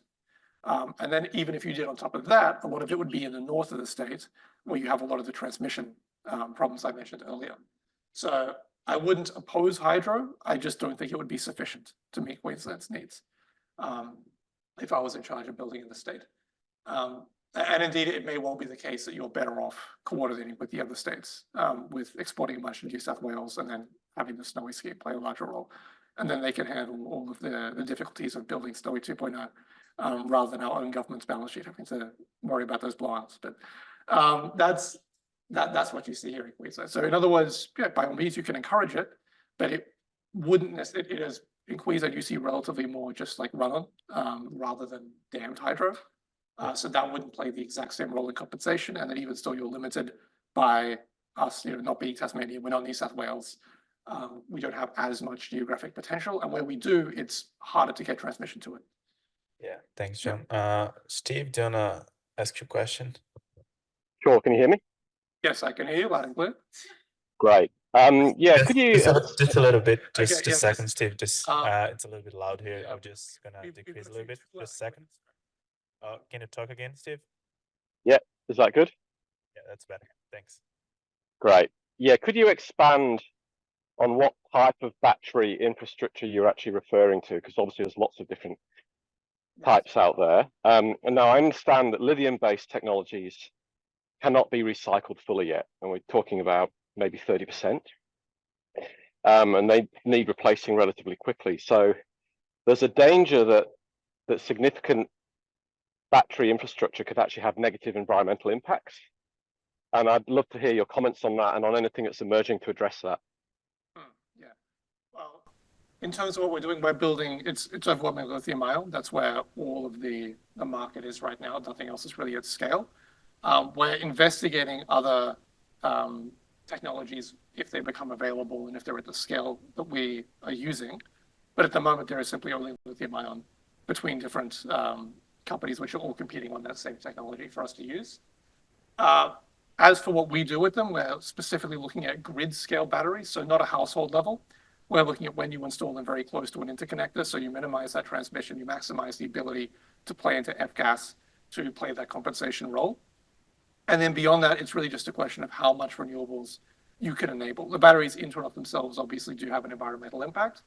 And then even if you did on top of that, a lot of it would be in the north of the state, where you have a lot of the transmission problems I mentioned earlier. So I wouldn't oppose hydro. I just don't think it would be sufficient to meet Queensland's needs if I was in charge of building in the state. And indeed, it may well be the case that you're better off coordinating with the other states, with exporting a bunch to New South Wales and then having the Snowy scheme play a larger role. And then they can handle all of the difficulties of building Snowy 2.0. Rather than our own government's balance sheet having to worry about those blowouts. But that's what you see here in Queensland. So in other words, yeah, by all means, you can encourage it, but it wouldn't necessarily, it is in Queensland, you see relatively more just like run-on rather than dammed hydro. So that wouldn't play the exact same role in compensation. And then even still, you're limited by us, not being Tasmania, we're not New South Wales. We don't have as much geographic potential. And where we do, it's harder to get transmission to it. Yeah, thanks, John. Steve, do you wanna ask your question? Sure, can you hear me? Yes, I can hear you loud and clear. Great. Yeah, could you just a little bit, Okay, just a yeah, second, Steve. Just it's a little bit loud here. yeah. I'm just gonna We've decrease a got little bit. to- Just a second. Can you talk again, Steve? is that good? Yeah, that's better. Thanks. Great. Yeah, could you expand on what type of battery infrastructure you're actually referring to? Because obviously there's lots of different types out there. And now I understand that lithium-based technologies cannot be recycled fully yet, and we're talking about maybe 30%. And they need replacing relatively quickly. So there's a danger that significant battery infrastructure could actually have negative environmental impacts. And I'd love to hear your comments on that and on anything that's emerging to address that. Yeah. Well, in terms of what we're doing, we're building, it's overwhelmingly lithium ion. That's where all of the market is right now. Nothing else is really at scale. We're investigating other technologies if they become available and if they're at the scale that we are using. But at the moment, there is simply only lithium ion between different companies which are all competing on that same technology for us to use. As for what we do with them, we're specifically looking at grid scale batteries, so not a household level. We're looking at when you install them very close to an interconnector, so you minimize that transmission, you maximize the ability to play into F-gas to play that compensation role. And then beyond that, it's really just a question of how much renewables you can enable. The batteries in and of themselves obviously do have an environmental impact.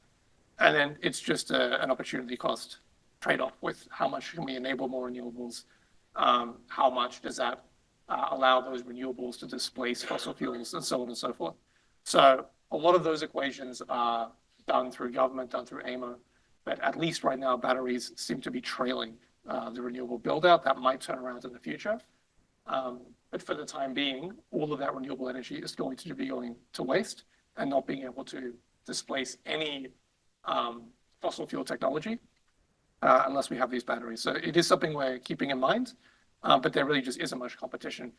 And then it's just an opportunity cost trade-off with how much can we enable more renewables, how much does that allow those renewables to displace fossil fuels and so on and so forth. So a lot of those equations are done through government, done through AEMO, but at least right now batteries seem to be trailing the renewable build out. That might turn around in the future. But for the time being, all of that renewable energy is going to be going to waste and not being able to displace any fossil fuel technology unless we have these batteries. So it is something we're keeping in mind, but there really just isn't much competition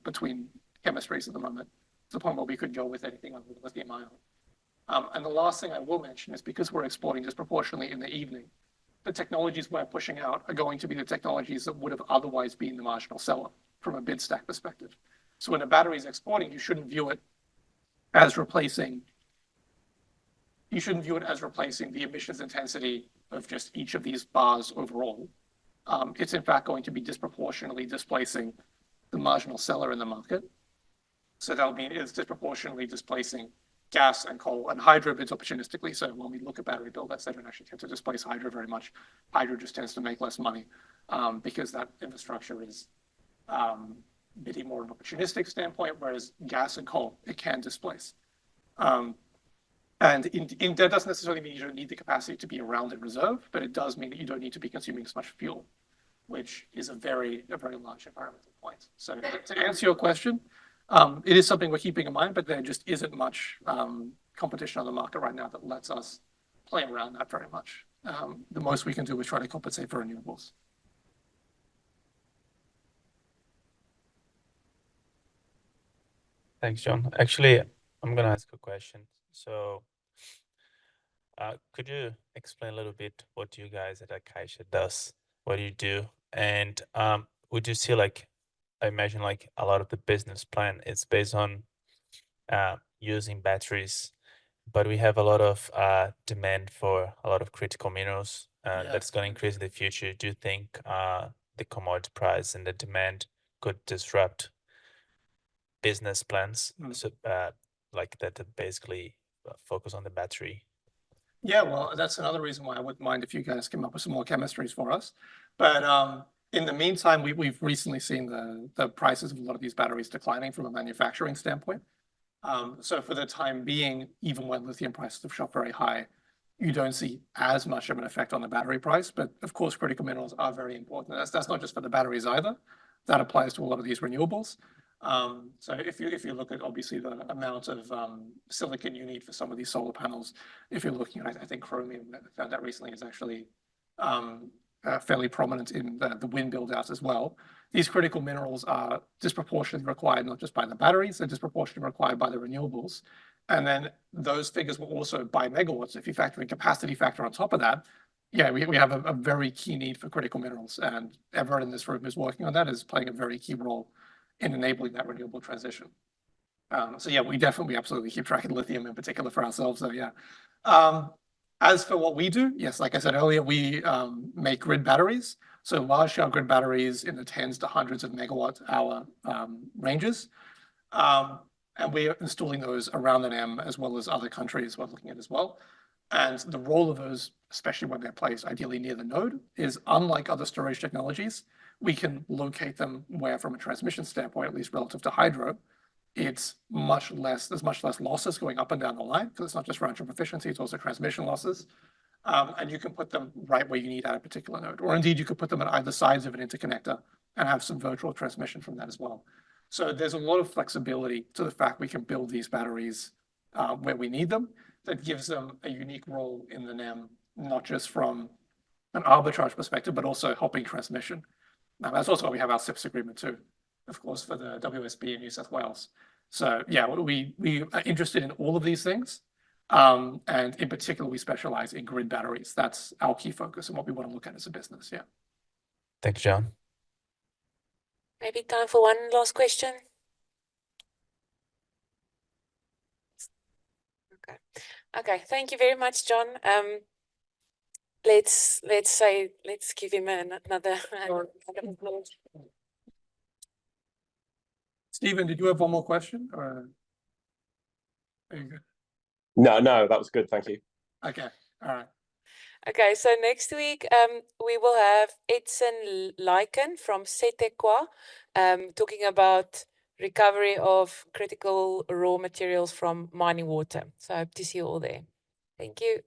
between chemistries at the moment to the point where we could go with anything other than lithium ion. And the last thing I will mention is because we're exporting disproportionately in the evening, the technologies we're pushing out are going to be the technologies that would have otherwise been the marginal seller from a bid stack perspective. So when a battery is exporting, you shouldn't view it as replacing the emissions intensity of just each of these bars overall. It's in fact going to be disproportionately displacing the marginal seller in the market. So that'll mean it's disproportionately displacing gas and coal and hydro bids opportunistically. So when we look at battery build, that doesn't actually tend to displace hydro very much. Hydro just tends to make less money because that infrastructure is bidding more of an opportunistic standpoint, whereas gas and coal, it can displace. And that doesn't necessarily mean you don't need the capacity to be around in reserve, but it does mean that you don't need to be consuming as much fuel, which is a very large environmental point. So to answer your question, it is something we're keeping in mind, but there just isn't much competition on the market right now that lets us play around that very much. The most we can do is try to compensate for renewables. Thanks, John. Actually, I'm gonna ask a question. So, could you explain a little bit what you guys at Akaysha does? What do you do? And would you see, like, I imagine like a lot of the business plan is based on using batteries, but we have a lot of demand for a lot of critical minerals that's going to increase in the future. Do you think the commodity price and the demand could disrupt business plans? So, like that basically focus on the battery. Yeah, well, that's another reason why I wouldn't mind if you guys came up with some more chemistries for us. But in the meantime, we've recently seen the prices of a lot of these batteries declining from a manufacturing standpoint. So for the time being, even when lithium prices have shot very high, you don't see as much of an effect on the battery price. But of course, critical minerals are very important. That's not just for the batteries either. That applies to a lot of these renewables. So if you look at obviously the amount of silicon you need for some of these solar panels, if you're looking at, I think chromium, I found out recently, is actually fairly prominent in the wind build out as well. These critical minerals are disproportionately required, not just by the batteries, they're disproportionately required by the renewables. And then those figures were also by megawatts. If you factor in capacity factor on top of that, yeah, we have a very key need for critical minerals, and everyone in this room who's working on that is playing a very key role in enabling that renewable transition. So yeah, we absolutely keep track of lithium in particular for ourselves. So yeah. As for what we do, yes, like I said earlier, we make grid batteries. So large scale grid batteries in the tens to hundreds of megawatt hour ranges. And we're installing those around the NEM as well as other countries we're looking at as well. And the role of those, especially when they're placed ideally near the node, is unlike other storage technologies, we can locate them where from a transmission standpoint, at least relative to hydro, there's much less losses going up and down the line, because it's not just round trip efficiency, it's also transmission losses. And you can put them right where you need at a particular node, or indeed you could put them at either sides of an interconnector and have some virtual transmission from that as well. So there's a lot of flexibility to the fact we can build these batteries where we need them. That gives them a unique role in the NEM, not just from an arbitrage perspective, but also helping transmission. That's also why we have our SIPS agreement too, of course, for the WSB in New South Wales. So yeah, we are interested in all of these things. And in particular, we specialize in grid batteries. That's our key focus and what we want to look at as a business, yeah. Thank you, John. Maybe time for one last question. Okay, thank you very much, John. Let's give him another. Stephen, did you have one more question? Or there you go. No, that was good. Thank you. Okay, all right. Okay, so next week we will have Edson Lyken from Setequa talking about recovery of critical raw materials from mining water. So I hope to see you all there. Thank you.